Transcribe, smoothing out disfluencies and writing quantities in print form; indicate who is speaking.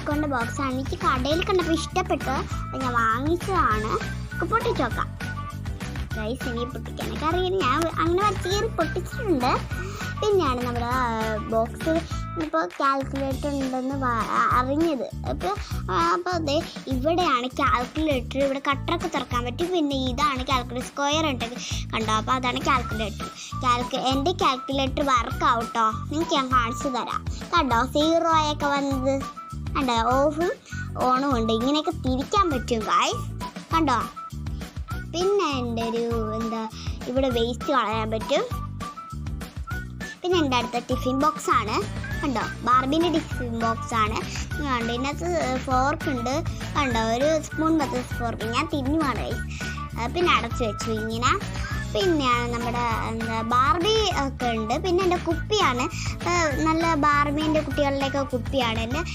Speaker 1: സിലിക്കോണിൻ്റെ ബോക്സാണ്. എനിക്ക് കടയിൽ കണ്ടപ്പോൾ ഇഷ്ടപ്പെട്ടു, അത് ഞാൻ വാങ്ങിച്ചതാണ്. പൊട്ടിച്ച് നോക്കാം ഗൈസ്. ഇനി പൊട്ടിക്കാനൊക്കെ അറിയാം, ഞാൻ അങ്ങനെ വരച്ച് കയറി പൊട്ടിച്ചിട്ടുണ്ട്. പിന്നെയാണ് നമ്മുടെ ബോക്സ് ഇപ്പോൾ കാൽക്കുലേറ്റർ ഉണ്ടെന്ന് അറിഞ്ഞത്. അപ്പോൾ അതെ ഇവിടെയാണ് കാൽക്കുലേറ്റർ. ഇവിടെ കട്ടറൊക്കെ തുറക്കാൻ പറ്റും. പിന്നെ ഇതാണ് കാൽക്കുലേറ്റർ, സ്ക്വയർ ഉണ്ട് കണ്ടോ. അപ്പോൾ അതാണ് കാൽക്കുലേറ്റർ. എൻ്റെ കാൽക്കുലേറ്റർ വർക്കാവട്ടോ, നിങ്ങൾക്ക് ഞാൻ കാണിച്ചു തരാം. കണ്ടോ 0 ഒക്കെ വന്നത് കണ്ടോ, ഓഫും ഓണും ഉണ്ട്. ഇങ്ങനെയൊക്കെ തിരിക്കാൻ പറ്റും ഗായ്സ്, കണ്ടോ. പിന്നെ എൻ്റെ ഒരു ഇവിടെ വേസ്റ്റ് കളയാൻ പറ്റും. പിന്നെ എൻ്റെ അടുത്ത ടിഫിൻ ബോക്സാണ് കണ്ടോ, ബാർബീൻ്റെ ടിഫിൻ ബോക്സാണ് കണ്ടോ. ഇതിനകത്ത് ഫോർക്ക് ഉണ്ട് കണ്ടോ, ഒരു സ്പൂൺ പത്ത് ഫോർക്ക്. ഞാൻ തിന്നു മാറി. പിന്നെ അടച്ചു വെച്ചു ഇങ്ങനെ. പിന്നെയാണ് നമ്മുടെ ബാർബി ഒക്കെ ഉണ്ട്. പിന്നെ എൻ്റെ കുപ്പിയാണ്, നല്ല ബാർബീൻ്റെ കുട്ടികളുടെയൊക്കെ കുപ്പിയാണ്. എൻ്റെ